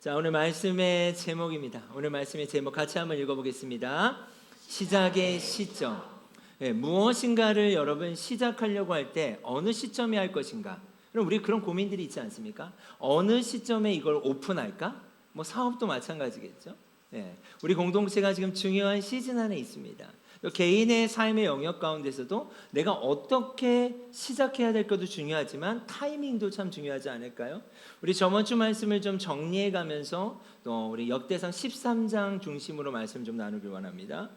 자, 오늘 말씀의 제목입니다. 오늘 말씀의 제목 같이 한번 읽어보겠습니다. 시작의 시점. 무엇인가를 여러분 시작하려고 할 때 어느 시점에 할 것인가? 그럼 우리 그런 고민들이 있지 않습니까? 어느 시점에 이걸 오픈할까? 뭐 사업도 마찬가지겠죠. 우리 공동체가 지금 중요한 시즌 안에 있습니다. 개인의 삶의 영역 가운데서도 내가 어떻게 시작해야 될 것도 중요하지만 타이밍도 참 중요하지 않을까요? 우리 저번 주 말씀을 좀 정리해 가면서 또 우리 역대상 13장 중심으로 말씀 좀 나누길 원합니다.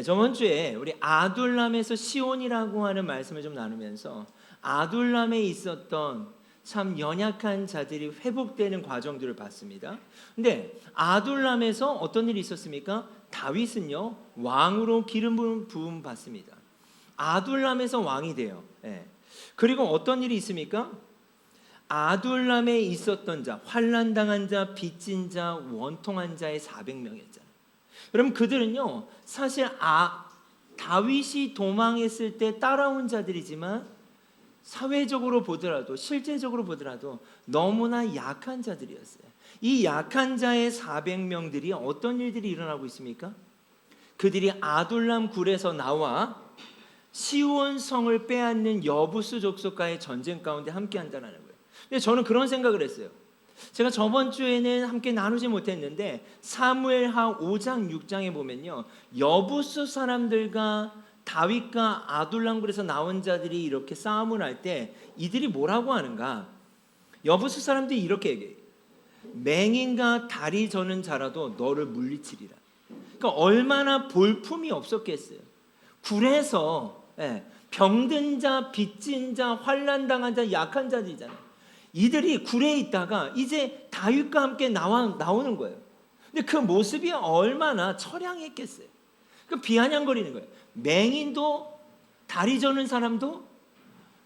저번 주에 우리 아둘람에서 시온이라고 하는 말씀을 좀 나누면서 아둘람에 있었던 참 연약한 자들이 회복되는 과정들을 봤습니다. 근데 아둘람에서 어떤 일이 있었습니까? 다윗은요 왕으로 기름 부음 받습니다. 아둘람에서 왕이 돼요. 그리고 어떤 일이 있습니까? 아둘람에 있었던 자, 환난당한 자, 빚진 자, 원통한 자의 400명이었잖아요. 여러분 그들은요 사실 다윗이 도망했을 때 따라온 자들이지만 사회적으로 보더라도 실제적으로 보더라도 너무나 약한 자들이었어요. 이 약한 자의 400명들이 어떤 일들이 일어나고 있습니까? 그들이 아둘람 굴에서 나와 시온 성을 빼앗는 여부스 족속과의 전쟁 가운데 함께 한다는 거예요. 근데 저는 그런 생각을 했어요. 제가 저번 주에는 함께 나누지 못했는데 사무엘하 5장 6장에 보면요 여부스 사람들과 다윗과 아둘람 굴에서 나온 자들이 이렇게 싸움을 할 때 이들이 뭐라고 하는가? 여부스 사람들이 이렇게 얘기해요. 맹인과 다리 저는 자라도 너를 물리치리라. 그러니까 얼마나 볼품이 없었겠어요. 굴에서 병든 자, 빚진 자, 환난당한 자, 약한 자들이잖아요. 이들이 굴에 있다가 이제 다윗과 함께 나오는 거예요. 근데 그 모습이 얼마나 처량했겠어요. 그 비아냥거리는 거예요. 맹인도 다리 저는 사람도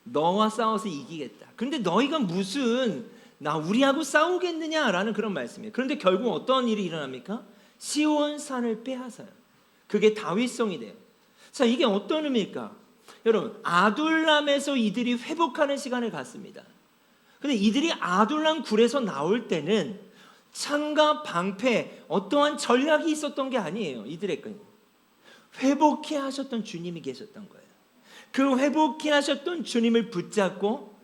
너와 싸워서 이기겠다. 그런데 너희가 무슨 우리하고 싸우겠느냐라는 그런 말씀이에요. 그런데 결국 어떤 일이 일어납니까? 시온 산을 빼앗아요. 그게 다윗성이 돼요. 자, 이게 어떤 의미일까? 여러분, 아둘람에서 이들이 회복하는 시간을 갖습니다. 근데 이들이 아둘람 굴에서 나올 때는 창과 방패 어떠한 전략이 있었던 게 아니에요. 이들의 회복해 하셨던 주님이 계셨던 거예요. 그 회복해 하셨던 주님을 붙잡고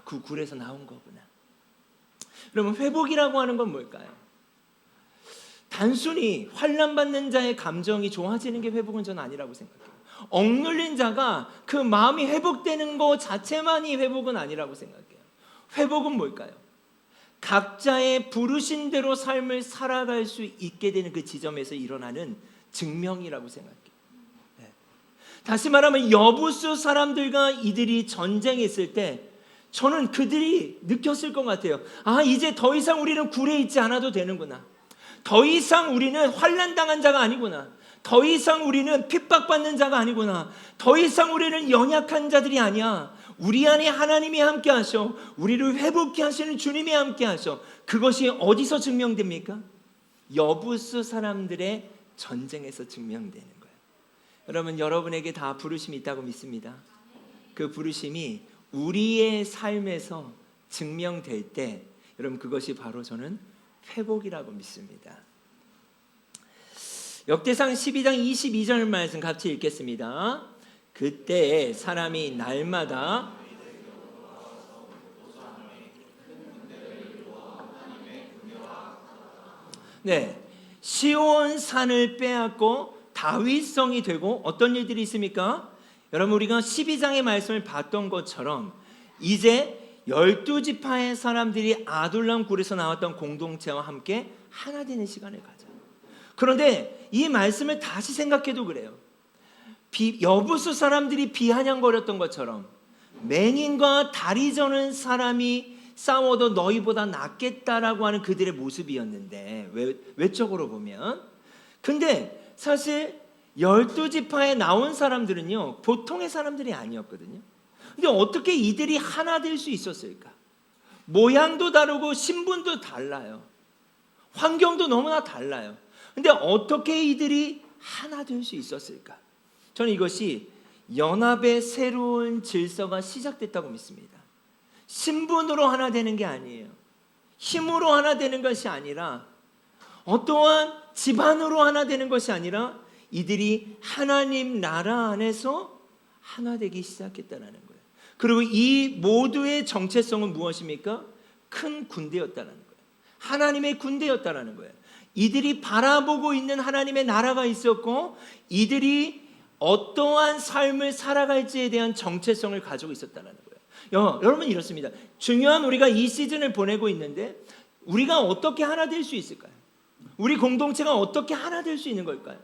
그 굴에서 나온 거구나. 그러면 회복이라고 하는 건 뭘까요? 단순히 환난받는 자의 감정이 좋아지는 게 회복은 저는 아니라고 생각해요. 억눌린 자가 그 마음이 회복되는 것 자체만이 회복은 아니라고 생각해요. 회복은 뭘까요? 각자의 부르신 대로 삶을 살아갈 수 있게 되는 그 지점에서 일어나는 증명이라고 생각해요. 다시 말하면 여부수 사람들과 이들이 전쟁했을 때 저는 그들이 느꼈을 것 같아요. 이제 더 이상 우리는 굴에 있지 않아도 되는구나. 더 이상 우리는 환난당한 자가 아니구나. 더 이상 우리는 핍박받는 자가 아니구나. 더 이상 우리는 연약한 자들이 아니야. 우리 안에 하나님이 함께 하셔. 우리를 회복케 하시는 주님이 함께 하셔. 그것이 어디서 증명됩니까? 여부수 사람들의 전쟁에서 증명되는 거예요. 여러분, 여러분에게 다 부르심이 있다고 믿습니다. 그 부르심이 우리의 삶에서 증명될 때 여러분 그것이 바로 저는 회복이라고 믿습니다. 역대상 12장 22절 말씀 같이 읽겠습니다. 그때 사람이 날마다 시온 산을 빼앗고 다윗성이 되고 어떤 일들이 있습니까? 여러분 우리가 12장의 말씀을 봤던 것처럼 이제 12지파의 사람들이 아둘람 굴에서 나왔던 공동체와 함께 하나 되는 시간을 가져요. 그런데 이 말씀을 다시 생각해도 그래요. 여부수 사람들이 비아냥거렸던 것처럼 맹인과 다리 저는 사람이 싸워도 너희보다 낫겠다라고 하는 그들의 모습이었는데 외적으로 보면 근데 사실 12지파에 나온 사람들은요 보통의 사람들이 아니었거든요. 근데 어떻게 이들이 하나 될 수 있었을까? 모양도 다르고 신분도 달라요. 환경도 너무나 달라요. 근데 어떻게 이들이 하나 될 수 있었을까? 저는 이것이 연합의 새로운 질서가 시작됐다고 믿습니다. 신분으로 하나 되는 게 아니에요. 힘으로 하나 되는 것이 아니라 어떠한 집안으로 하나 되는 것이 아니라 이들이 하나님 나라 안에서 하나 되기 시작했다는 거예요. 그리고 이 모두의 정체성은 무엇입니까? 큰 군대였다는 거예요. 하나님의 군대였다는 거예요. 이들이 바라보고 있는 하나님의 나라가 있었고 이들이 어떠한 삶을 살아갈지에 대한 정체성을 가지고 있었다는 거예요. 여러분 이렇습니다. 중요한 우리가 이 시즌을 보내고 있는데 우리가 어떻게 하나 될 수 있을까요? 우리 공동체가 어떻게 하나 될 수 있는 걸까요?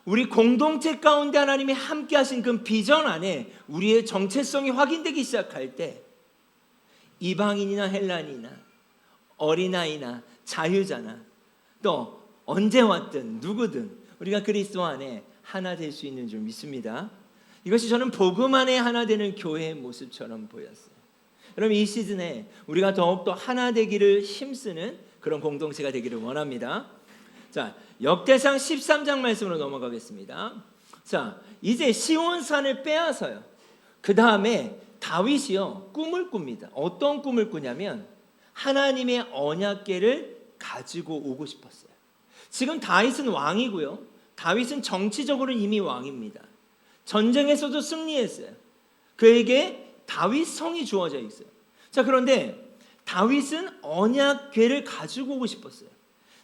우리 공동체 가운데 하나님이 함께 하신 그 비전 안에 우리의 정체성이 확인되기 시작할 때 이방인이나 헬라인이나 어린아이나 자유자나 또 언제 왔든 누구든 우리가 그리스도 안에 하나 될 수 있는 줄 믿습니다. 이것이 저는 복음 안에 하나 되는 교회의 모습처럼 보였어요. 여러분 이 시즌에 우리가 더욱더 하나 되기를 힘쓰는 그런 공동체가 되기를 원합니다. 자, 역대상 13장 말씀으로 넘어가겠습니다. 자, 이제 시온산을 빼앗아요. 그 다음에 다윗이요 꿈을 꿉니다. 어떤 꿈을 꾸냐면 하나님의 언약궤를 가지고 오고 싶었어요. 지금 다윗은 왕이고요. 다윗은 정치적으로 이미 왕입니다. 전쟁에서도 승리했어요. 그에게 다윗 성이 주어져 있어요. 자, 그런데 다윗은 언약궤를 가지고 오고 싶었어요.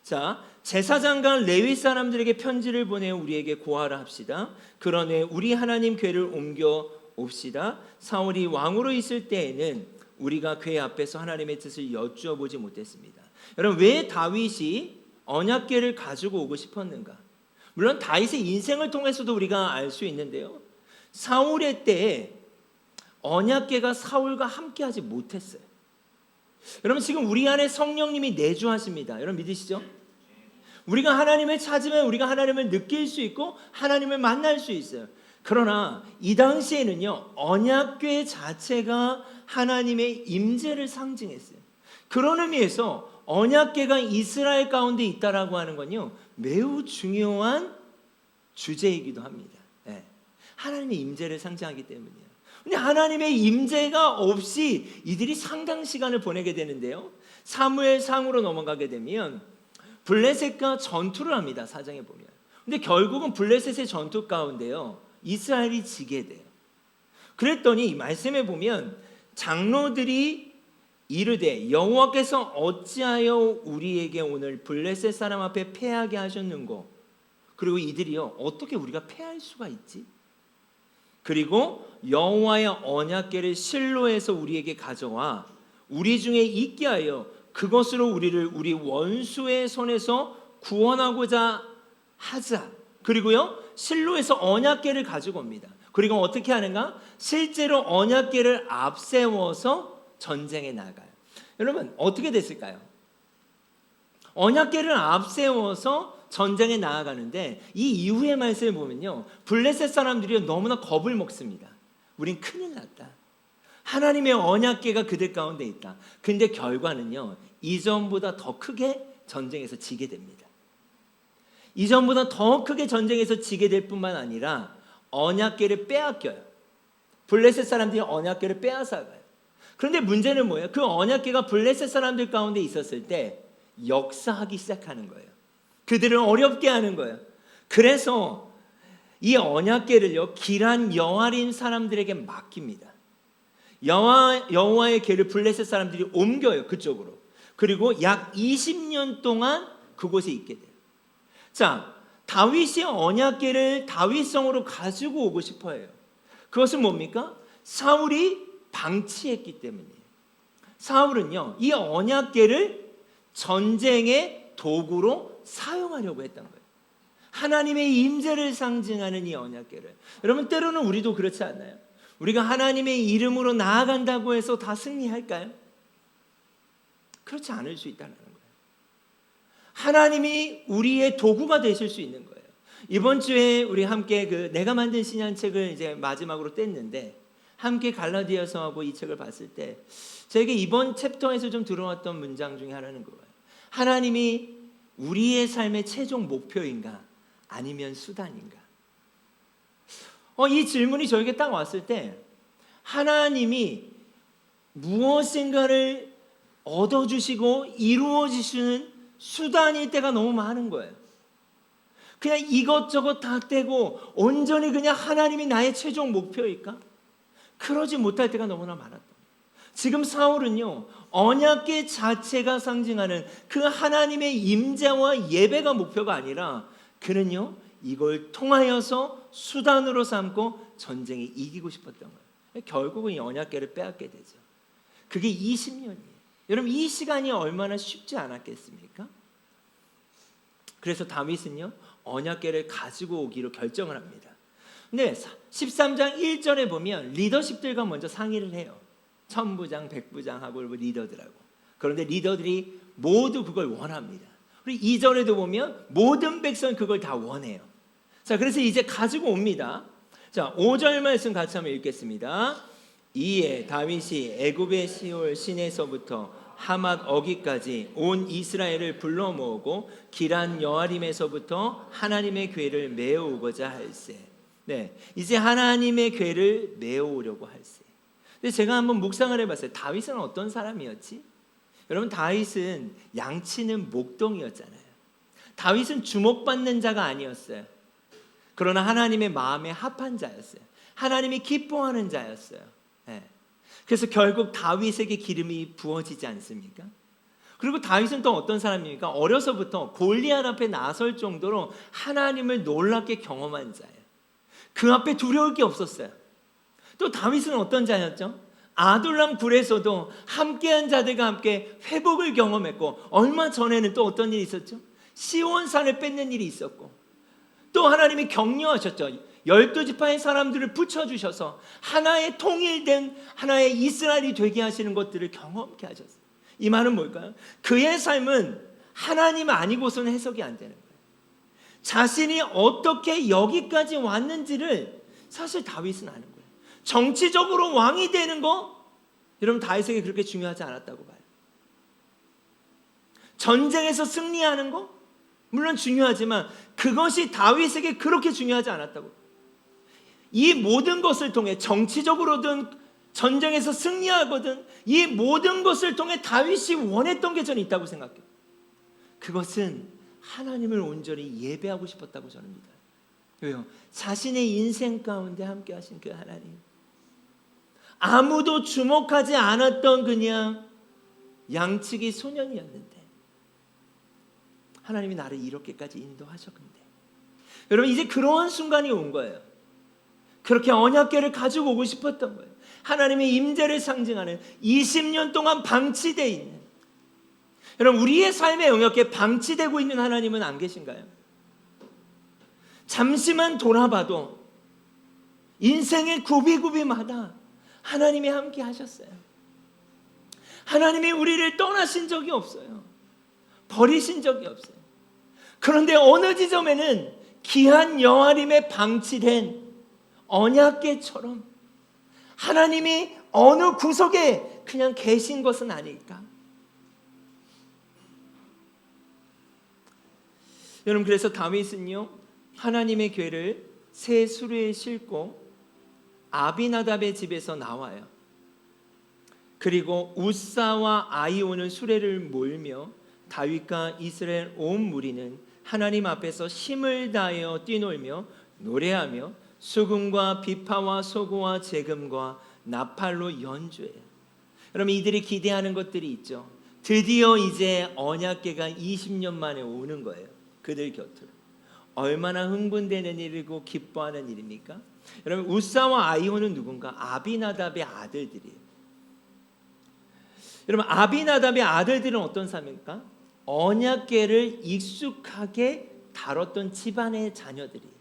자, 제사장과 레위 사람들에게 편지를 보내 우리에게 고하라 합시다. 그러내 우리 하나님 궤를 옮겨 옵시다. 사울이 왕으로 있을 때에는 우리가 궤 앞에서 하나님의 뜻을 여쭈어 보지 못했습니다. 여러분 왜 다윗이 언약궤를 가지고 오고 싶었는가? 물론 다윗의 인생을 통해서도 우리가 알 수 있는데요. 사울의 때에 언약궤가 사울과 함께하지 못했어요. 여러분 지금 우리 안에 성령님이 내주하십니다. 여러분 믿으시죠? 우리가 하나님을 찾으면 우리가 하나님을 느낄 수 있고 하나님을 만날 수 있어요. 그러나 이 당시에는요 언약궤 자체가 하나님의 임재를 상징했어요. 그런 의미에서 언약궤가 이스라엘 가운데 있다라고 하는 건요 매우 중요한 주제이기도 합니다. 네. 하나님의 임재를 상징하기 때문이에요. 근데 하나님의 임재가 없이 이들이 상당 시간을 보내게 되는데요. 사무엘상으로 넘어가게 되면 블레셋과 전투를 합니다. 사장에 보면. 근데 결국은 블레셋의 전투 가운데요 이스라엘이 지게 돼요. 그랬더니 이 말씀에 보면 장로들이 이르되 여호와께서 어찌하여 우리에게 오늘 블레셋 사람 앞에 패하게 하셨는고? 그리고 이들이요 어떻게 우리가 패할 수가 있지? 그리고 여호와의 언약궤를 실로에서 우리에게 가져와 우리 중에 있게 하여 그것으로 우리를 우리 원수의 손에서 구원하고자 하자. 그리고요 실로에서 언약궤를 가지고 옵니다. 그리고 어떻게 하는가? 실제로 언약궤를 앞세워서 전쟁에 나가요. 여러분 어떻게 됐을까요? 언약궤를 앞세워서 전쟁에 나아가는데 이 이후의 말씀을 보면요 블레셋 사람들이 너무나 겁을 먹습니다. 우린 큰일 났다. 하나님의 언약궤가 그들 가운데 있다. 근데 결과는요 이전보다 더 크게 전쟁에서 지게 됩니다. 이전보다 더 크게 전쟁에서 지게 될 뿐만 아니라 언약궤를 빼앗겨요. 블레셋 사람들이 언약궤를 빼앗아가요. 그런데 문제는 뭐예요? 그 언약궤가 블레셋 사람들 가운데 있었을 때 역사하기 시작하는 거예요. 그들을 어렵게 하는 거예요. 그래서 이 언약궤를요 기란 여아린 사람들에게 맡깁니다. 여호와의 궤를 블레셋 사람들이 옮겨요 그쪽으로. 그리고 약 20년 동안 그곳에 있게 돼요. 자, 다윗이 언약궤를 다윗성으로 가지고 오고 싶어해요. 그것은 뭡니까? 사울이 방치했기 때문이에요. 사울은요 이 언약궤를 전쟁의 도구로 사용하려고 했던 거예요. 하나님의 임재를 상징하는 이 언약궤를. 여러분 때로는 우리도 그렇지 않나요? 우리가 하나님의 이름으로 나아간다고 해서 다 승리할까요? 그렇지 않을 수 있다는 거예요. 하나님이 우리의 도구가 되실 수 있는 거예요. 이번 주에 우리 함께 그 내가 만든 신약 책을 이제 마지막으로 뗐는데 함께 갈라디아서하고 이 책을 봤을 때 저에게 이번 챕터에서 좀 들어왔던 문장 중에 하나는 그거예요. 하나님이 우리의 삶의 최종 목표인가 아니면 수단인가? 이 질문이 저에게 딱 왔을 때 하나님이 무엇인가를 얻어주시고 이루어지시는 수단일 때가 너무 많은 거예요. 그냥 이것저것 다 떼고 온전히 그냥 하나님이 나의 최종 목표일까? 그러지 못할 때가 너무나 많았다. 지금 사울은요, 언약궤 자체가 상징하는 그 하나님의 임재와 예배가 목표가 아니라 그는요, 이걸 통하여서 수단으로 삼고 전쟁에 이기고 싶었던 거예요. 결국은 이 언약궤를 빼앗게 되죠. 그게 20년이에요. 여러분, 이 시간이 얼마나 쉽지 않았겠습니까? 그래서 다윗은요, 언약궤를 가지고 오기로 결정을 합니다. 근데 13장 1절에 보면 리더십들과 먼저 상의를 해요. 천부장, 백부장하고 리더들하고. 그런데 리더들이 모두 그걸 원합니다. 그리고 2절에도 보면 모든 백성이 그걸 다 원해요. 자, 그래서 이제 가지고 옵니다. 자, 5절 말씀 같이 한번 읽겠습니다. 이에 다윗이 애굽의 시올 시내서부터 하맛 어기까지 온 이스라엘을 불러 모으고 기란 여아림에서부터 하나님의 궤를 메어오고자 할세. 네, 이제 하나님의 궤를 메어오려고 할세. 근데 제가 한번 묵상을 해봤어요. 다윗은 어떤 사람이었지? 여러분, 다윗은 양치는 목동이었잖아요. 다윗은 주목받는 자가 아니었어요. 그러나 하나님의 마음에 합한 자였어요. 하나님이 기뻐하는 자였어요. 네. 그래서 결국 다윗에게 기름이 부어지지 않습니까? 그리고 다윗은 또 어떤 사람입니까? 어려서부터 골리앗 앞에 나설 정도로 하나님을 놀랍게 경험한 자예요. 그 앞에 두려울 게 없었어요. 또 다윗은 어떤 자였죠? 아둘람 굴에서도 함께한 자들과 함께 회복을 경험했고, 얼마 전에는 또 어떤 일이 있었죠? 시온산을 뺏는 일이 있었고, 또 하나님이 격려하셨죠. 12지파의 사람들을 붙여주셔서 하나의 통일된 하나의 이스라엘이 되게 하시는 것들을 경험케 하셨어요. 이 말은 뭘까요? 그의 삶은 하나님 아니고서는 해석이 안 되는 거예요. 자신이 어떻게 여기까지 왔는지를 사실 다윗은 아는 거예요. 정치적으로 왕이 되는 거, 여러분, 다윗에게 그렇게 중요하지 않았다고 봐요. 전쟁에서 승리하는 거, 물론 중요하지만 그것이 다윗에게 그렇게 중요하지 않았다고. 이 모든 것을 통해 정치적으로든 전쟁에서 승리하거든 이 모든 것을 통해 다윗이 원했던 게 저는 있다고 생각해요. 그것은 하나님을 온전히 예배하고 싶었다고 저는 믿어요. 왜요? 자신의 인생 가운데 함께 하신 그 하나님, 아무도 주목하지 않았던 그냥 양치기 소년이었는데 하나님이 나를 이렇게까지 인도하셨는데, 여러분, 이제 그러한 순간이 온 거예요. 그렇게 언약궤를 가지고 오고 싶었던 거예요. 하나님의 임재를 상징하는 20년 동안 방치되어 있는, 여러분, 우리의 삶의 영역에 방치되고 있는 하나님은 안 계신가요? 잠시만 돌아봐도 인생의 구비구비마다 하나님이 함께 하셨어요. 하나님이 우리를 떠나신 적이 없어요. 버리신 적이 없어요. 그런데 어느 지점에는 기한 여아림에 방치된 언약궤처럼 하나님이 어느 구석에 그냥 계신 것은 아닐까? 여러분, 그래서 다윗은요, 하나님의 궤를 새 수레에 싣고 아비나답의 집에서 나와요. 그리고 우사와 아이오는 수레를 몰며 다윗과 이스라엘 온 무리는 하나님 앞에서 힘을 다하여 뛰놀며 노래하며 수금과 비파와 소고와 제금과 나팔로 연주해요. 여러분, 이들이 기대하는 것들이 있죠. 드디어 이제 언약궤가 20년 만에 오는 거예요. 그들 곁으로. 얼마나 흥분되는 일이고 기뻐하는 일입니까? 여러분, 우사와 아이오는 누군가? 아비나답의 아들들이에요. 여러분, 아비나답의 아들들은 어떤 사람입니까? 언약궤를 익숙하게 다뤘던 집안의 자녀들이에요.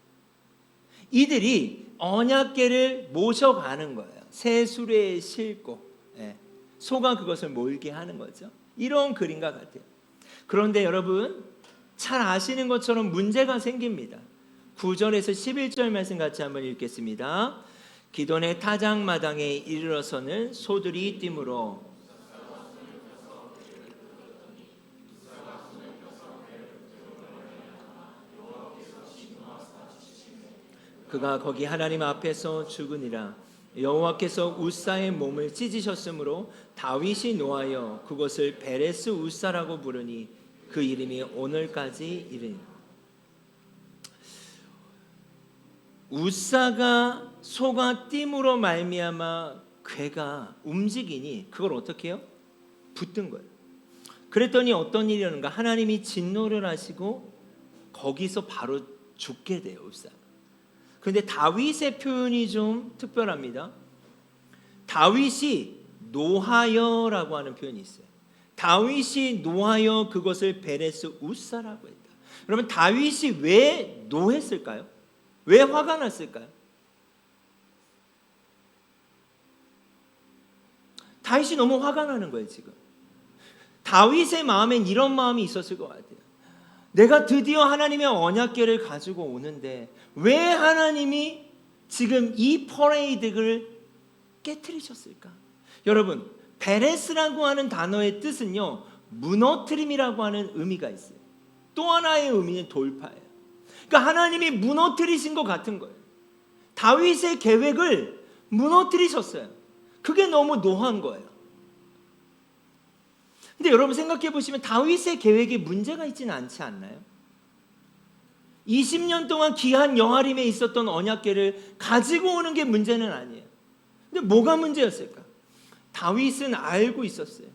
이들이 언약궤를 모셔가는 거예요. 새 수레에 싣고, 소가 그것을 몰게 하는 거죠. 이런 그림과 같아요. 그런데 여러분, 잘 아시는 것처럼 문제가 생깁니다. 9절에서 11절 말씀 같이 한번 읽겠습니다. 기돈의 타작마당에 이르러서는 소들이 뛰므로 그가 거기 하나님 앞에서 죽으니라. 여호와께서 우사의 몸을 찢으셨으므로 다윗이 노하여 그곳을 베레스 우사라고 부르니 그 이름이 오늘까지 이르니. 우사가 소가 띠므로 말미암아 괴가 움직이니 그걸 어떻게 해요? 붙든 거예요. 그랬더니 어떤 일이 일어나는가? 하나님이 진노를 하시고 거기서 바로 죽게 돼요, 우사가. 그런데 다윗의 표현이 좀 특별합니다. 다윗이 노하여라고 하는 표현이 있어요. 다윗이 노하여 그것을 베레스 우사라고 했다. 그러면 다윗이 왜 노했을까요? 왜 화가 났을까요? 다윗이 너무 화가 나는 거예요, 지금. 다윗의 마음엔 이런 마음이 있었을 것 같아요. 내가 드디어 하나님의 언약궤를 가지고 오는데 왜 하나님이 지금 이 퍼레이드를 깨트리셨을까? 여러분, 베레스라고 하는 단어의 뜻은요, 무너뜨림이라고 하는 의미가 있어요. 또 하나의 의미는 돌파예요. 그러니까 하나님이 무너뜨리신 것 같은 거예요. 다윗의 계획을 무너뜨리셨어요. 그게 너무 노한 거예요. 근데 여러분 생각해 보시면 다윗의 계획에 문제가 있지는 않지 않나요? 20년 동안 귀한 여하림에 있었던 언약궤를 가지고 오는 게 문제는 아니에요. 근데 뭐가 문제였을까? 다윗은 알고 있었어요.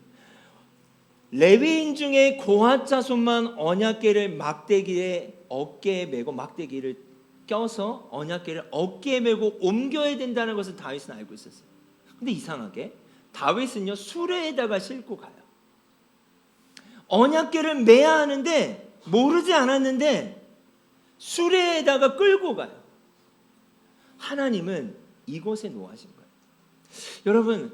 레위인 중에 고핫 자손만 언약궤를 막대기에 어깨에 메고 막대기를 껴서 언약궤를 어깨에 메고 옮겨야 된다는 것을 다윗은 알고 있었어요. 근데 이상하게 다윗은요 수레에다가 싣고 가요. 언약궤를 메야 하는데 모르지 않았는데 수레에다가 끌고 가요. 하나님은 이곳에 노하신 거예요. 여러분,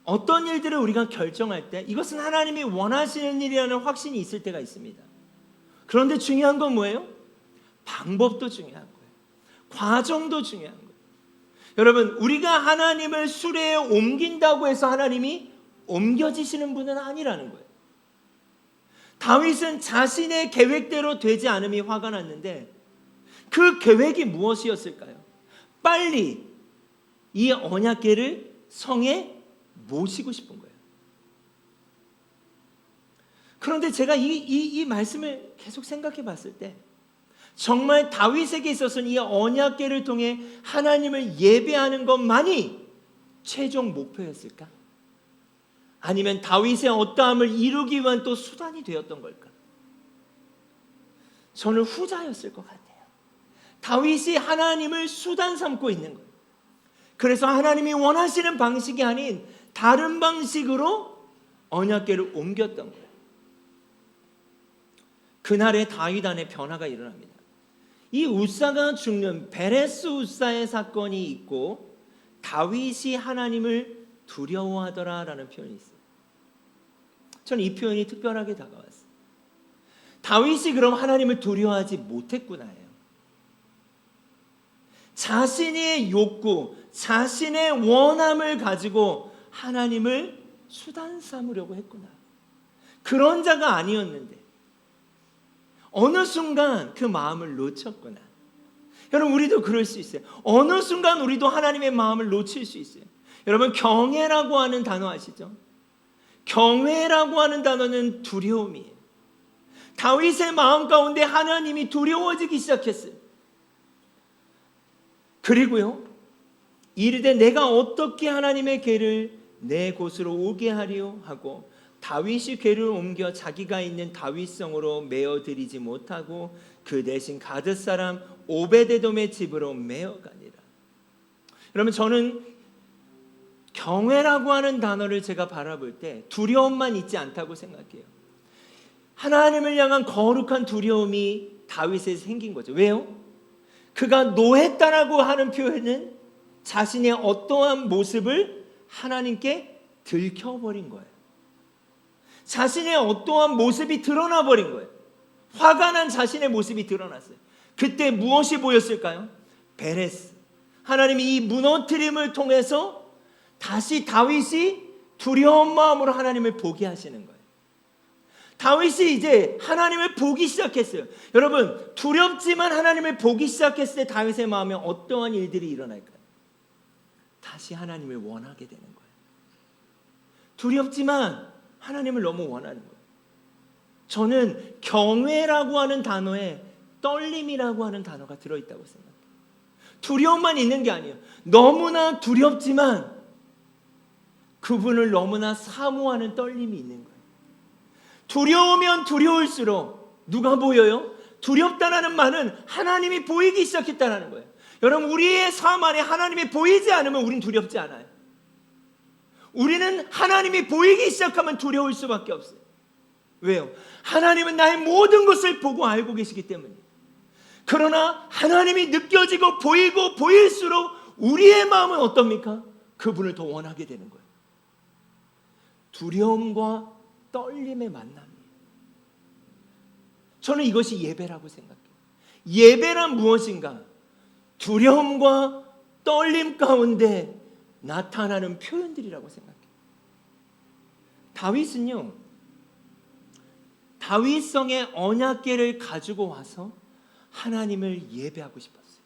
어떤 일들을 우리가 결정할 때 이것은 하나님이 원하시는 일이라는 확신이 있을 때가 있습니다. 그런데 중요한 건 뭐예요? 방법도 중요한 거예요. 과정도 중요한 거예요. 여러분, 우리가 하나님을 수레에 옮긴다고 해서 하나님이 옮겨지시는 분은 아니라는 거예요. 다윗은 자신의 계획대로 되지 않음이 화가 났는데 그 계획이 무엇이었을까요? 빨리 이 언약궤를 성에 모시고 싶은 거예요. 그런데 제가 이 말씀을 계속 생각해 봤을 때 정말 다윗에게 있어서는 이 언약궤를 통해 하나님을 예배하는 것만이 최종 목표였을까? 아니면 다윗의 어떠함을 이루기 위한 또 수단이 되었던 걸까? 저는 후자였을 것 같아요. 다윗이 하나님을 수단 삼고 있는 거예요. 그래서 하나님이 원하시는 방식이 아닌 다른 방식으로 언약궤를 옮겼던 거예요. 그날에 다윗 안에 변화가 일어납니다. 이 우사가 죽는 베레스 우사의 사건이 있고 다윗이 하나님을 두려워하더라라는 표현이 있어요. 저는 이 표현이 특별하게 다가왔어요. 다윗이 그럼 하나님을 두려워하지 못했구나요. 자신의 욕구, 자신의 원함을 가지고 하나님을 수단 삼으려고 했구나. 그런 자가 아니었는데 어느 순간 그 마음을 놓쳤구나. 여러분, 우리도 그럴 수 있어요. 어느 순간 우리도 하나님의 마음을 놓칠 수 있어요. 여러분, 경외라고 하는 단어 아시죠? 경외라고 하는 단어는 두려움이에요. 다윗의 마음 가운데 하나님이 두려워지기 시작했어요. 그리고요, 이르되 내가 어떻게 하나님의 궤를 내 곳으로 오게 하리요 하고 다윗이 궤를 옮겨 자기가 있는 다윗성으로 메어 드리지 못하고 그 대신 가드 사람 오베데돔의 집으로 메어 가니라. 여러분, 저는 경외라고 하는 단어를 제가 바라볼 때 두려움만 있지 않다고 생각해요. 하나님을 향한 거룩한 두려움이 다윗에 생긴 거죠. 왜요? 그가 노했다라고 하는 표현은 자신의 어떠한 모습을 하나님께 들켜버린 거예요. 자신의 어떠한 모습이 드러나 버린 거예요. 화가 난 자신의 모습이 드러났어요. 그때 무엇이 보였을까요? 베레스. 하나님이 이 무너뜨림을 통해서 다시 다윗이 두려운 마음으로 하나님을 보게 하시는 거예요. 다윗이 이제 하나님을 보기 시작했어요. 여러분, 두렵지만 하나님을 보기 시작했을 때 다윗의 마음에 어떠한 일들이 일어날까요? 다시 하나님을 원하게 되는 거예요. 두렵지만 하나님을 너무 원하는 거예요. 저는 경외라고 하는 단어에 떨림이라고 하는 단어가 들어있다고 생각해요. 두려움만 있는 게 아니에요. 너무나 두렵지만 그분을 너무나 사모하는 떨림이 있는 거예요. 두려우면 두려울수록 누가 보여요? 두렵다라는 말은 하나님이 보이기 시작했다는 거예요. 여러분, 우리의 삶 안에 하나님이 보이지 않으면 우린 두렵지 않아요. 우리는 하나님이 보이기 시작하면 두려울 수밖에 없어요. 왜요? 하나님은 나의 모든 것을 보고 알고 계시기 때문에. 그러나 하나님이 느껴지고 보이고 보일수록 우리의 마음은 어떻습니까? 그분을 더 원하게 되는 거예요. 두려움과 떨림의 만남이에요. 저는 이것이 예배라고 생각해요. 예배란 무엇인가? 두려움과 떨림 가운데 나타나는 표현들이라고 생각해요. 다윗은요, 다윗성의 언약궤를 가지고 와서 하나님을 예배하고 싶었어요.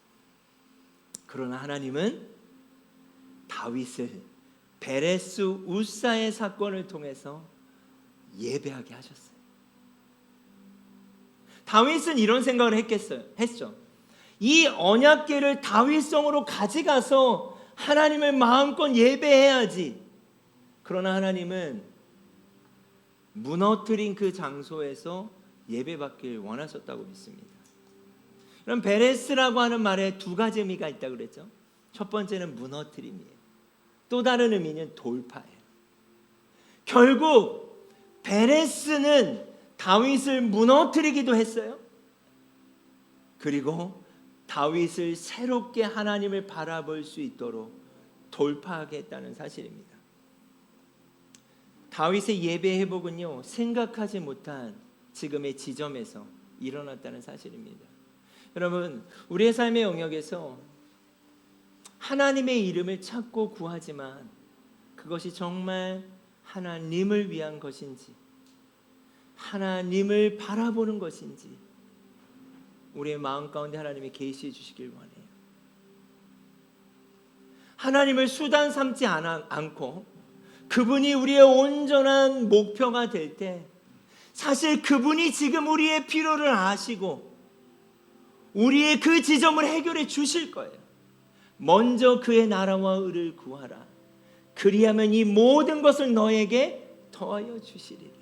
그러나 하나님은 다윗을 베레스 우사의 사건을 통해서 예배하게 하셨어요. 다윗은 이런 생각을 했죠. 이 언약궤를 다윗성으로 가져가서 하나님을 마음껏 예배해야지. 그러나 하나님은 무너뜨린 그 장소에서 예배받길 원하셨다고 믿습니다. 그럼 베레스라고 하는 말에 두 가지 의미가 있다고 그랬죠. 첫 번째는 무너뜨림이에요. 또 다른 의미는 돌파예요. 결국 베레스는 다윗을 무너뜨리기도 했어요. 그리고 다윗을 새롭게 하나님을 바라볼 수 있도록 돌파하게 했다는 사실입니다. 다윗의 예배 회복은요, 생각하지 못한 지금의 지점에서 일어났다는 사실입니다. 여러분, 우리의 삶의 영역에서 하나님의 이름을 찾고 구하지만 그것이 정말 하나님을 위한 것인지, 하나님을 바라보는 것인지 우리의 마음 가운데 하나님이 계시해 주시길 원해요. 하나님을 수단 삼지 않고 그분이 우리의 온전한 목표가 될 때, 사실 그분이 지금 우리의 필요를 아시고 우리의 그 지점을 해결해 주실 거예요. 먼저 그의 나라와 의를 구하라. 그리하면 이 모든 것을 너에게 더하여 주시리라.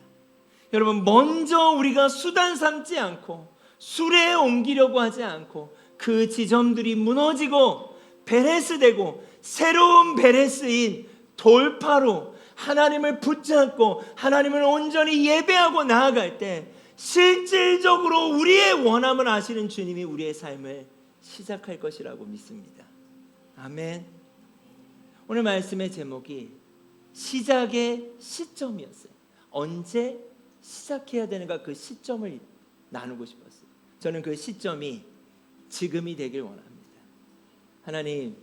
여러분, 먼저 우리가 수단 삼지 않고 수레에 옮기려고 하지 않고 그 지점들이 무너지고 베레스되고 새로운 베레스인 돌파로 하나님을 붙잡고 하나님을 온전히 예배하고 나아갈 때 실질적으로 우리의 원함을 아시는 주님이 우리의 삶을 시작할 것이라고 믿습니다. 아멘. 오늘 말씀의 제목이 시작의 시점이었어요. 언제 시작해야 되는가, 그 시점을 나누고 싶었어요. 저는 그 시점이 지금이 되길 원합니다. 하나님,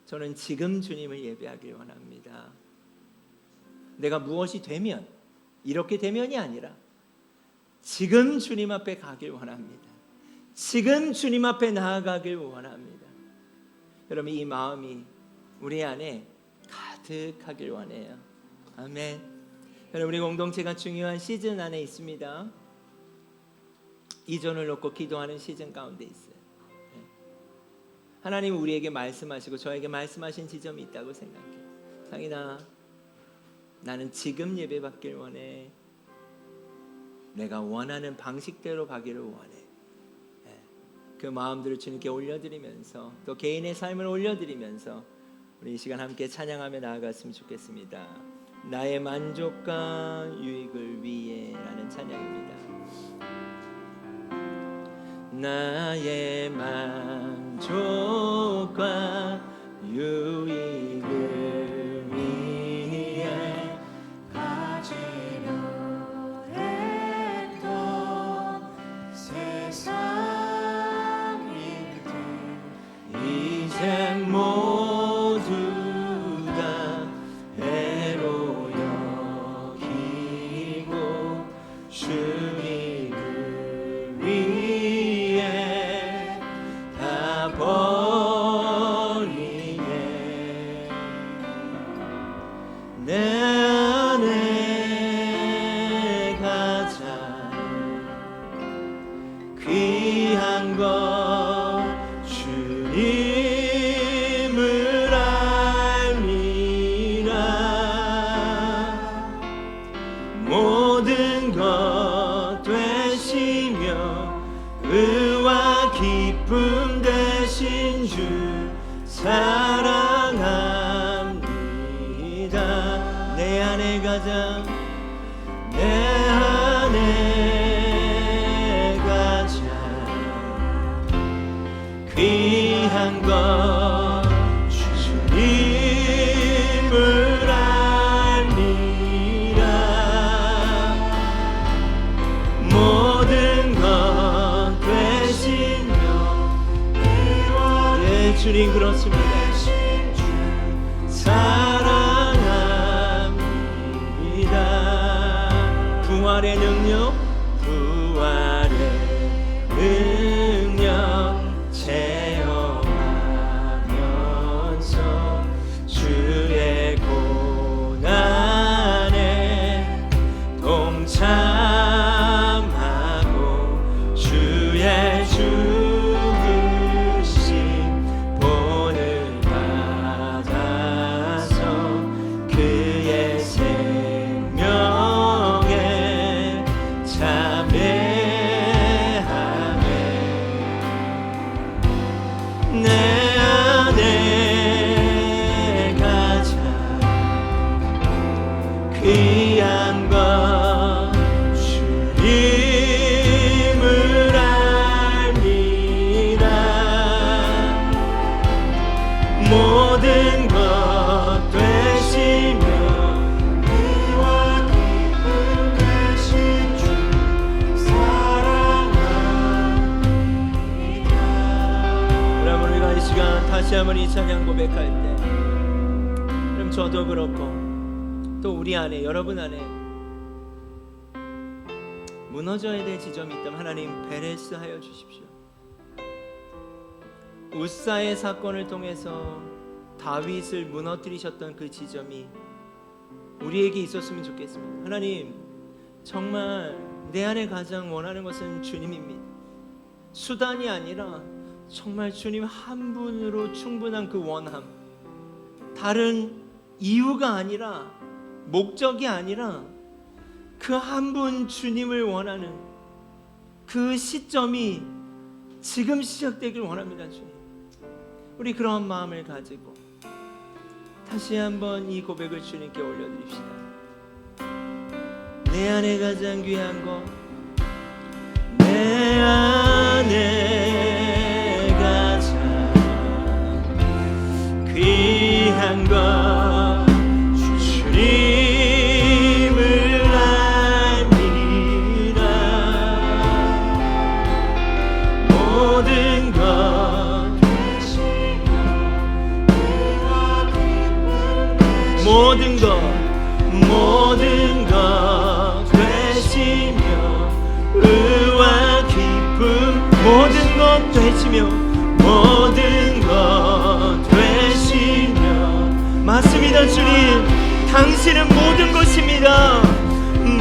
저는 지금 주님을 예배하길 원합니다. 내가 무엇이 되면, 이렇게 되면이 아니라 지금 주님 앞에 가길 원합니다. 지금 주님 앞에 나아가길 원합니다. 여러분, 이 마음이 우리 안에 가득하길 원해요. 아멘. 여러분, 우리 공동체가 중요한 시즌 안에 있습니다. 이전을 놓고 기도하는 시즌 가운데 있어요. 하나님 우리에게 말씀하시고 저에게 말씀하신 지점이 있다고 생각해요. 상인아, 나는 지금 예배받길 원해. 내가 원하는 방식대로 가기를 원해. 그 마음들을 주님께 올려드리면서 또 개인의 삶을 올려드리면서 우리 이 시간 함께 찬양하며 나아갔으면 좋겠습니다. 나의 만족과 유익을 위해 라는 찬양입니다. 나의 만족과 유익을 위해 가지려 했던 세상일들 이제 모두 다 해로 여기고 주님을 위해 다 버리고 귀한 것 주님을 알미라. 모든 것 되시며 의와 기쁨 되신 주 사랑합니다. 내 안에 가장 내 안에 가장 귀한 것 주님을 알미라. 모든 것 되시며 예 주님 그렇습니다. 사랑합니다. 부활의 능력 부활의 능력 체험하면서 주의 고난에 동참하고 주의 죽으심 본을 받아서 그의 생명에 참여하네. 내 안에 가장 귀한 것 주님을 알미라. 모든 것 되시며 의와 기쁨 되신 주 사랑합니다. 그럼 우리가 이 시간 다시 한번 이 찬양 고백할 때 그럼 저도 그렇고 또 우리 안에 여러분 안에 무너져야 될 지점이 있다면 하나님 베레스 하여 주십시오. 우사의 사건을 통해서 다윗을 무너뜨리셨던 그 지점이 우리에게 있었으면 좋겠습니다. 하나님 정말 내 안에 가장 원하는 것은 주님입니다. 수단이 아니라 정말 주님 한 분으로 충분한 그 원함, 다른 이유가 아니라 목적이 아니라 그 한 분 주님을 원하는 그 시점이 지금 시작되길 원합니다. 주님, 우리 그런 마음을 가지고 다시 한번 이 고백을 주님께 올려드립시다. 내 안에 가장 귀한 것, 내 안에 가장 귀한 것 주님을 알미라. 모든 것 모든 것 되시며 의와 기쁨 모든 것 되시며 모든 것 되시며 맞습니다. 주님 당신은 모든 것입니다.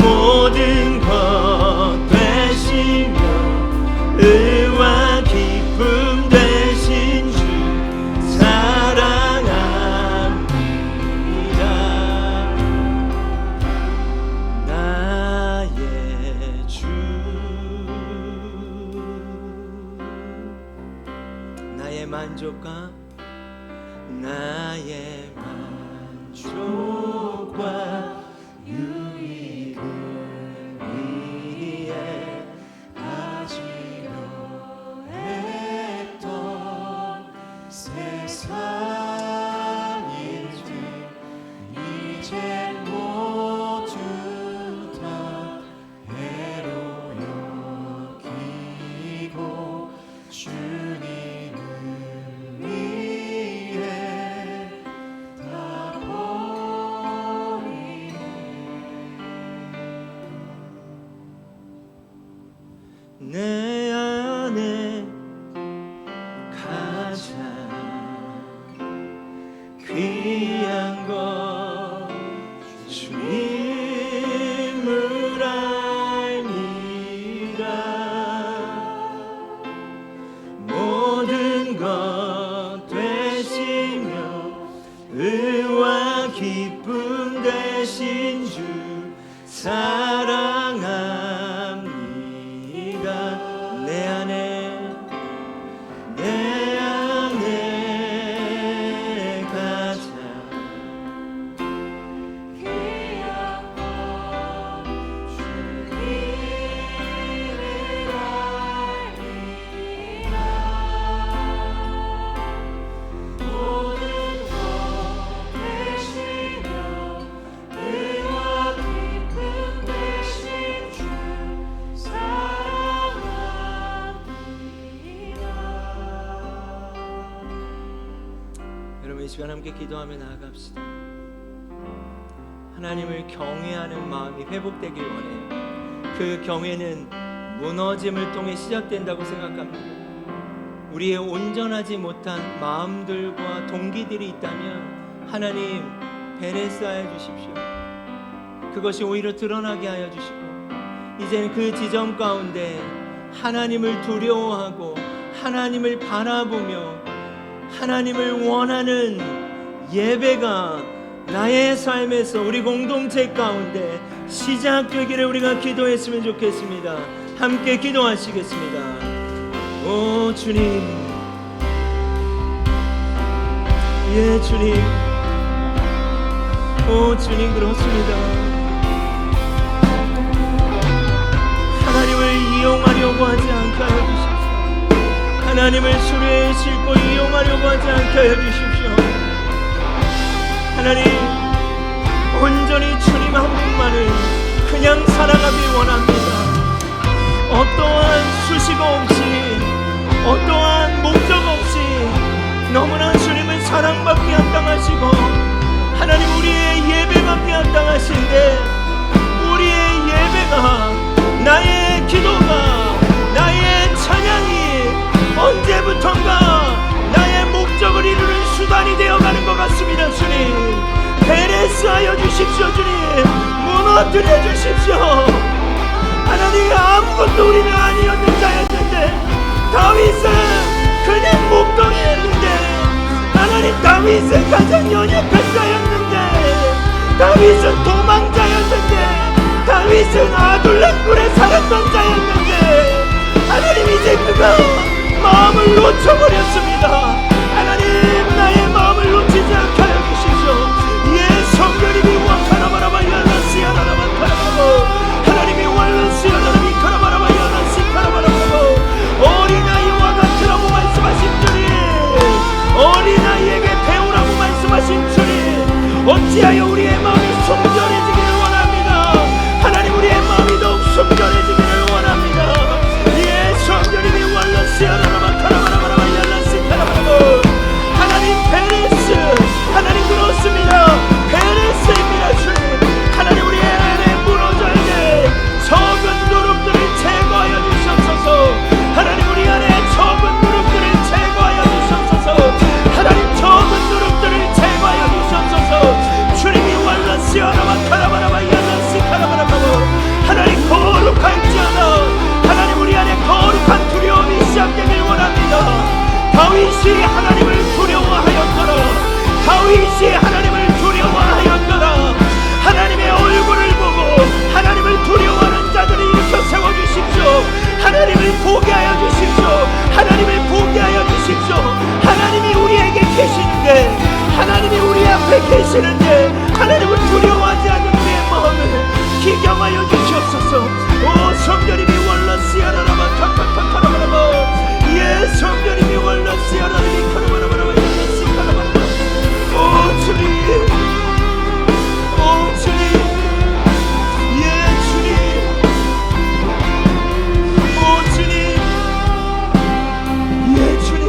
모든 것 되시며 의와 기쁨 되신 주 사랑합니다. 나의 주 나의 만족과 나의 만족과 유익을 위해 가지려 했던 세상인지 이제 모두 다 해로 여기고 주님을 위해 다 버리네. 내 안에 가장 귀한 것 주님을 알미라. 여러분 이 시간 함께 기도하며 나아갑시다. 하나님을 경외하는 마음이 회복되길 원해요. 그 경외는 무너짐을 통해 시작된다고 생각합니다. 우리의 온전하지 못한 마음들과 동기들이 있다면 하나님 베레스하여 주십시오. 그것이 오히려 드러나게 하여 주시고 이제는 그 지점 가운데 하나님을 두려워하고 하나님을 바라보며 하나님을 원하는 예배가 나의 삶에서 우리 공동체 가운데 시작되기를 우리가 기도했으면 좋겠습니다. 함께 기도하시겠습니다. 오 주님, 예 주님, 오 주님 그렇습니다. 하나님을 이용하려고 하지 않게 하여 주십시오. 하나님을 수레에 싣고 이용하려고 하지 않게 하여 주십시오. 하나님 온전히 주님 한 분만을 그냥 살아가길 원합니다. 어떠한 수식 없이 어떠한 목적 없이 너무나 주님은 사랑받게 합당하시고 하나님 우리의 예배받게 합당하신데 우리의 예배가 나의 기도가 나의 찬양이 언제부턴가 나의 목적을 이루는 수단이 되어가는 것 같습니다. 주님 베레스하여 주십시오. 주님 무너뜨려 주십시오. 하나님 아무것도 우리는 아니었는 자였는데 다윗은 그냥 목동이었는데 하나님 다윗은 가장 연약한 자였는데 다윗은 도망자였는데 다윗은 아둘람 굴에 살았던 자였는데 하나님 이제 그가 마음을 놓쳐버렸습니다. 하나님 나의 마음을 놓치지 않게 하여 주십시오. 예 성령님이 와카라바라바 야나시 야나라바 카라바라바 하나님이 walasi 하나님이 카라바라바 야나시 카라바라바 어린아이와 같으라고 말씀하신 주님 어린아이에게 배우라고 말씀하신 주님 어찌하여 우리의 마음이 순결해지기를 원합니다. 하나님 우리의 마음이 더욱 순결해지기를 원합니다. 예 성령님이 walasi 하나라바 카라바라바 야나시 카라바라바 하나님 베레스 하나님 그렇습니다. 베레스입니다. 주님 하나님 우리의 안에 무너져야 돼 적은 누룩들을 제거하여 주시옵소서. 하나님 우리 안에 적은 누룩들을 제거하여 주시옵소서. 하나님 적은 누룩들을 제거하여 주시옵소서. 주님이 walasi 하나바 카라바라바 야나시 카라바라바 하나님 거룩할지어다 하나님 우리 안에 거룩한 두려움이 시작되길 원합니다. 다윗이 하나님을 두려워하였더라. 다윗이 하나님을 두려워하였더라. 하나님의 얼굴을 보고 하나님을 두려워하는 자들을 일으켜 세워주십시오. 하나님을 보게 하여 주십시오. 하나님을 보게 하여 주십시오. 하나님이 우리에게 계시는데 하나님이 우리 앞에 계시는데 하나님을 두려워하지 않는 우리의 마음을 기경하여 주시옵소서. 오 성령님이 walasi 하나라바 카카카카라바라바 예 성령님이 walasi 하나님이 카라바라바라바 야나시 카라바라바 오 주님 오 주님 예 주님 오 주님 예 주님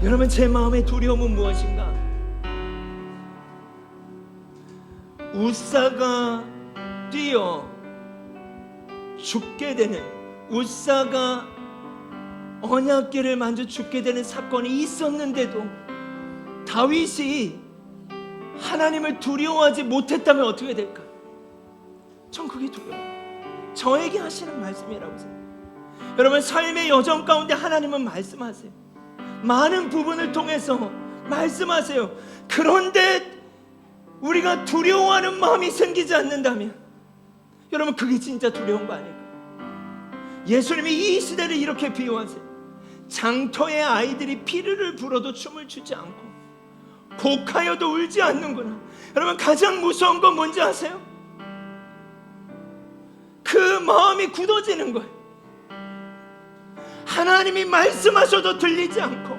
여러분 제 마음의 두려움은 무엇인가? 웃사가 뛰어 죽게 되는 웃사가 언약궤를 만져 죽게 되는 사건이 있었는데도 다윗이 하나님을 두려워하지 못했다면 어떻게 될까? 전 그게 두려워요. 저에게 하시는 말씀이라고 생각해요. 여러분 삶의 여정 가운데 하나님은 말씀하세요. 많은 부분을 통해서 말씀하세요. 그런데 우리가 두려워하는 마음이 생기지 않는다면 여러분 그게 진짜 두려운 거 아닐까요? 예수님이 이 시대를 이렇게 비유하세요. 장터의 아이들이 피르를 불어도 춤을 추지 않고 곡하여도 울지 않는구나. 여러분 가장 무서운 건 뭔지 아세요? 그 마음이 굳어지는 거예요. 하나님이 말씀하셔도 들리지 않고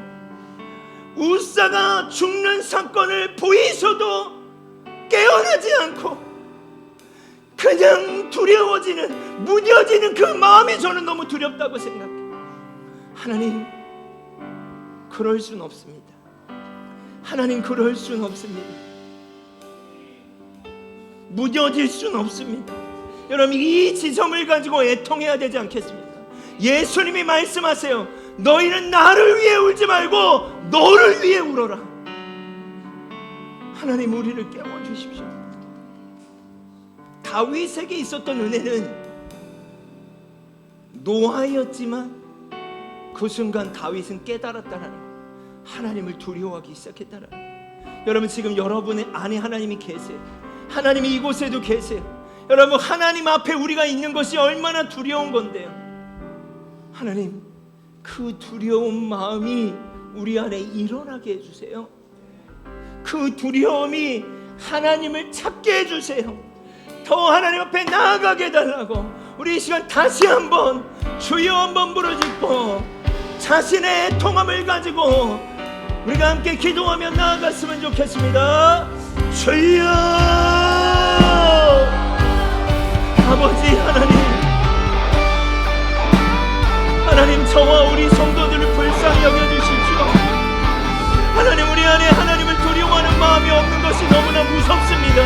웃사가 죽는 사건을 보이셔도 깨어나지 않고 그냥 두려워지는 무뎌지는 그 마음이 저는 너무 두렵다고 생각해요. 하나님 그럴 수는 없습니다. 하나님 그럴 수는 없습니다. 무뎌질 수는 없습니다. 여러분 이 지점을 가지고 애통해야 되지 않겠습니까? 예수님이 말씀하세요. 너희는 나를 위해 울지 말고 너를 위해 울어라. 하나님 우리를 깨워주십시오. 다윗에게 있었던 은혜는 노하였지만 그 순간 다윗은 깨달았다라는 것, 하나님을 두려워하기 시작했다라는 것. 여러분 지금 여러분의 안에 하나님이 계세요. 하나님이 이곳에도 계세요. 여러분 하나님 앞에 우리가 있는 것이 얼마나 두려운 건데요. 하나님 그 두려운 마음이 우리 안에 일어나게 해주세요. 그 두려움이 하나님을 찾게 해주세요. 더 하나님 앞에 나아가게 해달라고 우리 이 시간 다시 한번 주여 한번 부르짖고 자신의 애통함을 가지고 우리가 함께 기도하며 나아갔으면 좋겠습니다. 주여 아버지 하나님 저와 우리 성도들을 불쌍히 여겨주십시오. 하나님 우리 안에 하나님을 두려워하는 마음이 없는 것이 너무나 무섭습니다.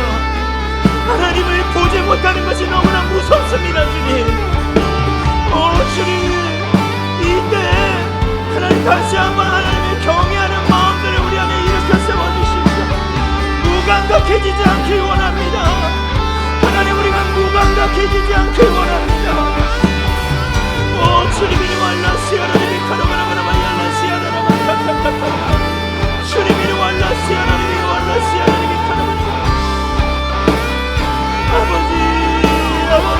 하나님을 보지 못하는 것이 너무나 무섭습니다. 주님 주님 이때 하나님 다시 한번 하나님을 경외하는 마음들을 우리 안에 일으켜 세워주십시오. 무감각해지지 않길 원합니다. 하나님 우리가 무감각해지지 않길 원합니다. 주님이 왈라시아라님이 카라바라바라바야라시아라라바 카카카카 주님이 왈라시아라님이 왈라시아라님이 카라바라바 아버지 하나님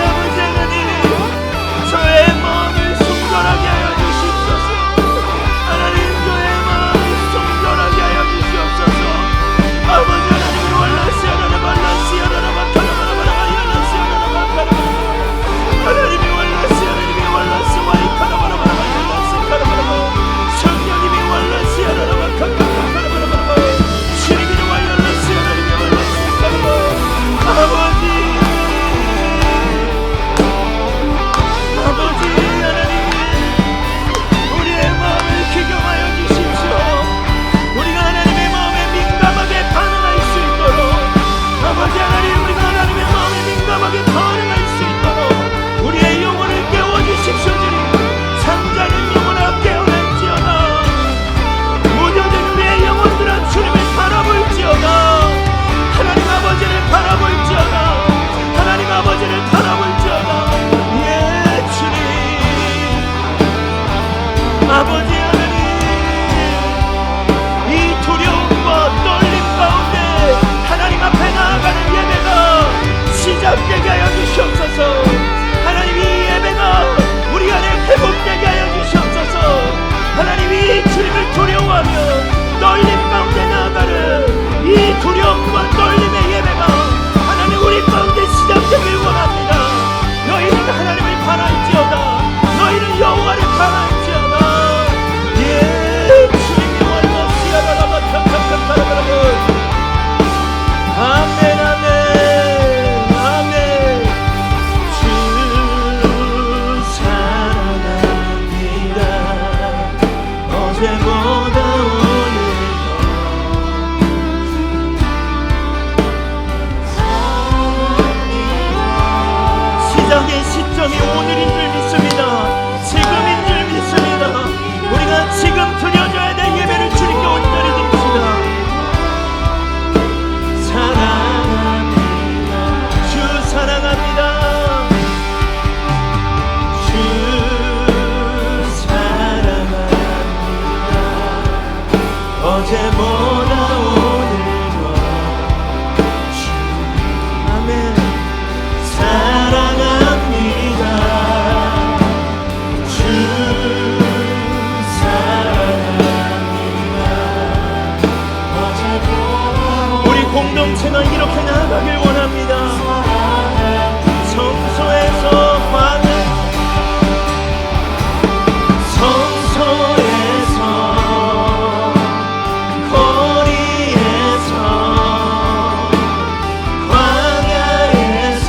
아버지 하나님 저의 마음을 순결하게 하여 주시옵소서. 하나님 저의 마음을 순결하게 하여 주시옵소서. 아버지 하나님이 왈라시아라라 발라시아라라 카라바라바라 야라시아라라 카라바라바 하나님이 왈라시아라님이 왈라시와이 카라바라바라 야라시 카라바라바 성령님이 왈라시아라라 카카카라바라바라 주님이 왈라시아라님이 왈라시 카라바 아버지 하나님 우리의 마음을 기경하여 주십시오. 우리가 하나님의 마음에 민감하게 반응할 수 있도록 아버지 하나님 우리가 하나님의 마음에 민감하게 반응할 수 있도록 우리의 영혼을 깨워주십시오. 주님 잠자는 영혼아 깨어날지어다. 무뎌진 우리의 영혼들아 주님을 바라볼지어다. 하나님 아버지를 바라볼지어다. 하나님 아버지를 바라볼지어다. 예 주님 아버지 하나님 이 두려움과 떨림 가운데 하나님 앞에 나아가는 예배가 시작되게 하여 주시옵소서. 하나님 이 예배가 우리 안에 회복되게 하여 주시옵소서. 하나님 이 주님을 두려워하며 떨림 가운데 나아가는 이 두려움과 떨림의 예배가 하나님 우리 가운데 시작되길 원합니다. 너희는 하나님을 바랄지어다. 너희는 여호와를 바랄지어다. 예 주님이 원하시아라라바 카카카카라바라바 아멘 아멘 아멘 주 사랑합니다. 어제보다 시작의 시점이 오늘인 줄 믿습니다. 지금인 줄 믿습니다. 우리가 지금 드려줘야 될 예배를 주님께 온전히 드립시다. 사랑합니다. 주 사랑합니다. 주 사랑합니다. 어제보다 오늘 더 아멘. 사랑합니다. 주 사랑합니다. 우리 공동체가 이렇게 나아가길 원합니다. 성소에서 광야 성소에서 거리에서 광야에서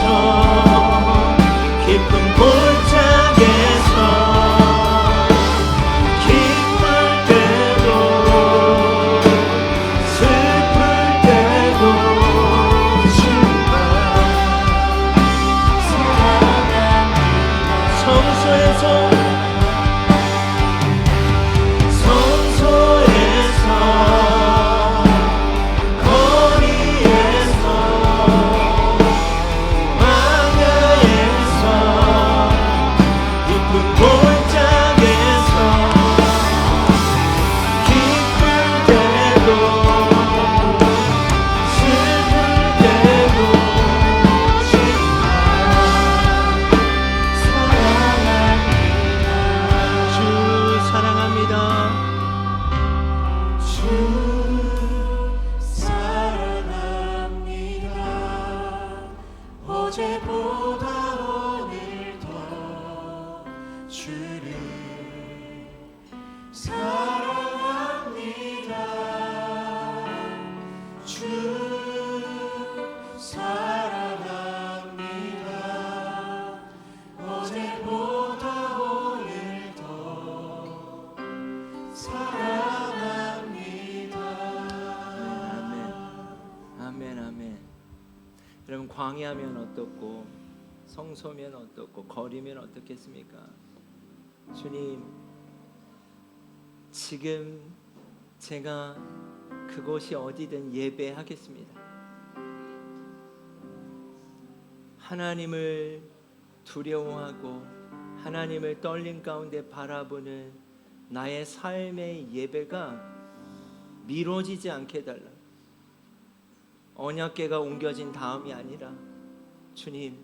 사랑합니다. 어제보다 오늘 더 주를 사랑합니다. 주 사랑합니다. 어제보다 오늘 더 사랑합니다. 아멘, 아멘. 여러분, 광야면 어떻고 성소면 어떻고 거리면 어떻겠습니까? 주님, 지금 제가 그곳이 어디든 예배하겠습니다. 하나님을 두려워하고 하나님을 떨림 가운데 바라보는 나의 삶의 예배가 미뤄지지 않게 해달라. 언약궤가 옮겨진 다음이 아니라 주님,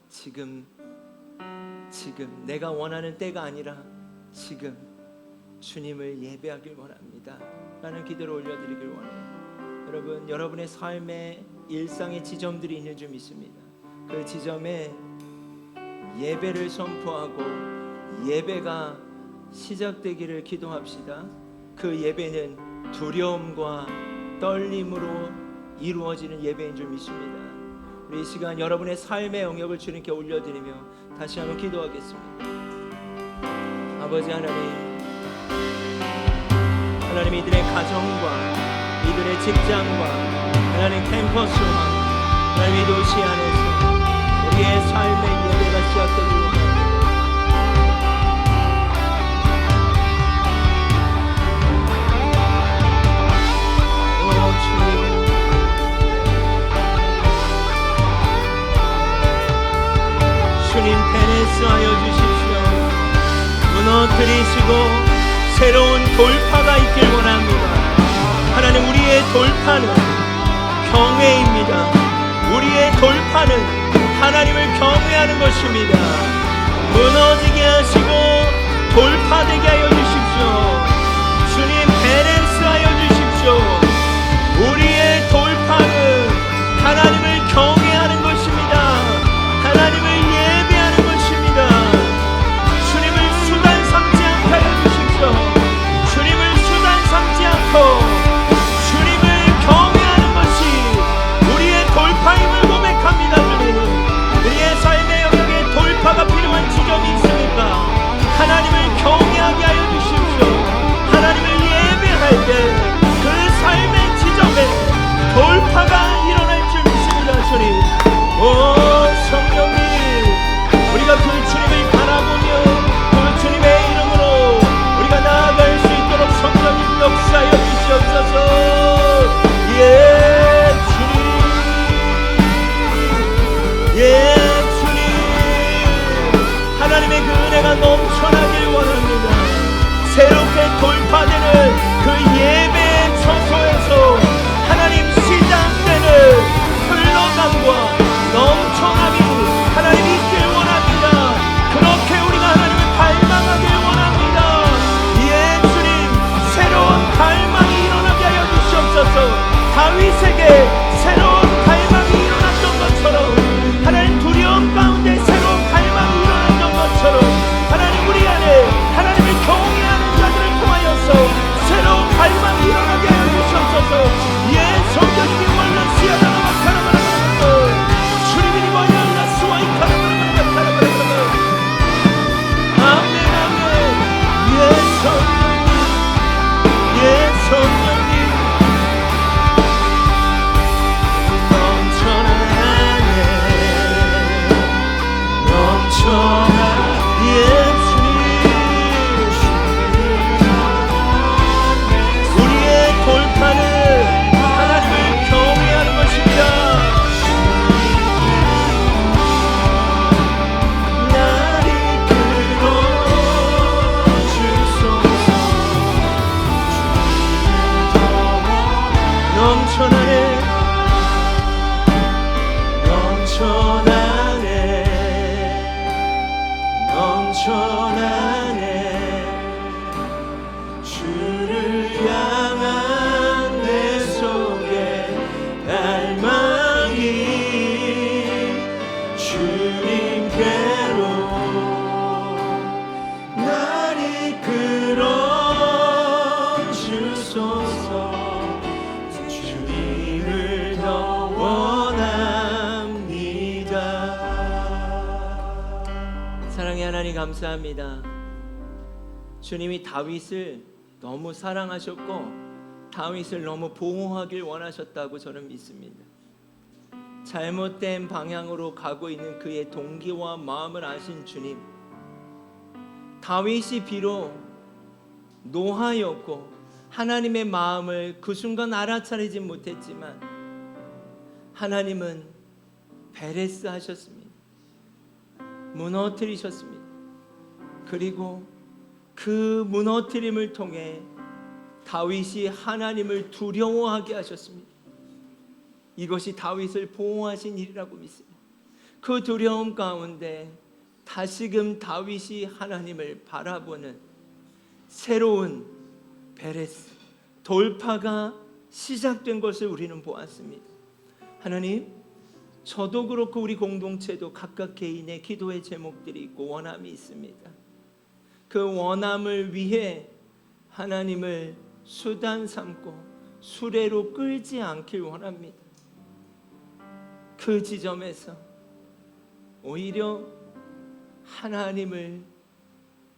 지금 내가 원하는 때가 아니라 지금 주님을 예배하길 원합니다 라는 기도를 올려드리길 원해요. 여러분, 여러분의 삶의 일상의 지점들이 있는 줄 믿습니다. 그 지점에 예배를 선포하고 예배가 시작되기를 기도합시다. 그 예배는 두려움과 떨림으로 이루어지는 예배인 줄 믿습니다. 우리 이 시간 여러분의 삶의 영역을 주님께 올려드리며 다시 한번 기도하겠습니다. 아버지 하나님, 이들의 가정과 이들의 직장과 하나님 캠퍼스와 하나님 이 도시 안에서 우리의 삶의 예배가 시작되길 원합니다. 주님, 베네스하여 주십시오. 무너뜨리시고 새로운 돌파가 있길 원합니다. 하나님, 우리의 돌파는 경외입니다. 우리의 돌파는 하나님을 경외하는 것입니다. 무너지게 하시고 돌파되게 하여 주십시오. 주님, 베네스하여 주십시오. 우리의 돌파는 하나님을 경외하는 것입니다. 하나님을 예배하는 것입니다. 주님을 수단 삼지 않게 하여 주십시오. 주님을 수단 삼지 않고 주님을 경외하는 것이 우리의 돌파임을 고백합니다. 주님, 우리의 삶의 영역에 돌파가 필요한 지점이 있습니까? 주옵소서. 주님을 더 원합니다. 사랑의 하나님 감사합니다. 주님이 다윗을 너무 사랑하셨고 다윗을 너무 보호하길 원하셨다고 저는 믿습니다. 잘못된 방향으로 가고 있는 그의 동기와 마음을 아신 주님, 다윗이 비록 노하였고 하나님의 마음을 그 순간 알아차리지 못했지만 하나님은 베레스 하셨습니다. 무너뜨리셨습니다. 그리고 그 무너뜨림을 통해 다윗이 하나님을 두려워하게 하셨습니다. 이것이 다윗을 보호하신 일이라고 믿습니다. 그 두려움 가운데 다시금 다윗이 하나님을 바라보는 새로운 베레스 돌파가 시작된 것을 우리는 보았습니다. 하나님, 저도 그렇고 우리 공동체도 각각 개인의 기도의 제목들이 있고 원함이 있습니다. 그 원함을 위해 하나님을 수단 삼고 수레로 끌지 않길 원합니다. 그 지점에서 오히려 하나님을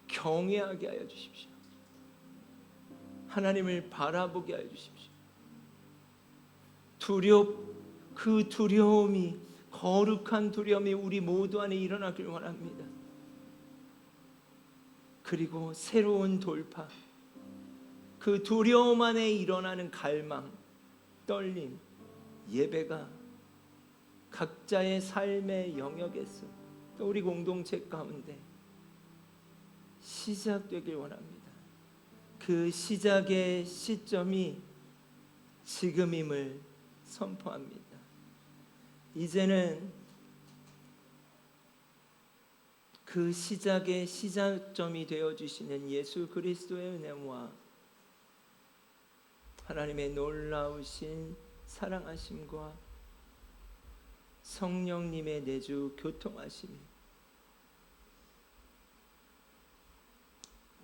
경외하게 하여 주십시오. 하나님을 바라보게 하여 주십시오. 그 두려움이 거룩한 두려움이 우리 모두 안에 일어나길 원합니다. 그리고 새로운 돌파, 그 두려움 안에 일어나는 갈망, 떨림, 예배가 각자의 삶의 영역에서 또 우리 공동체 가운데 시작되길 원합니다. 그 시작의 시점이 지금임을 선포합니다. 이제는 그 시작의 시작점이 되어주시는 예수 그리스도의 은혜와 하나님의 놀라우신 사랑하심과 성령님의 내주 교통하심이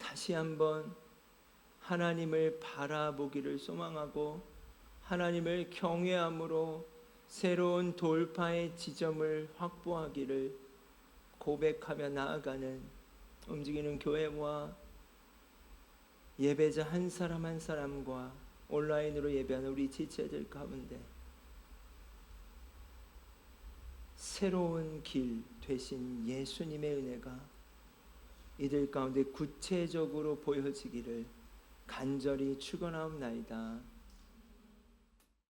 다시 한번 하나님을 바라보기를 소망하고 하나님을 경외함으로 새로운 돌파의 지점을 확보하기를 고백하며 나아가는 움직이는 교회와 예배자 한 사람 한 사람과 온라인으로 예배하는 우리 지체들 가운데 새로운 길 되신 예수님의 은혜가 이들 가운데 구체적으로 보여지기를 간절히 축원하옵나이다.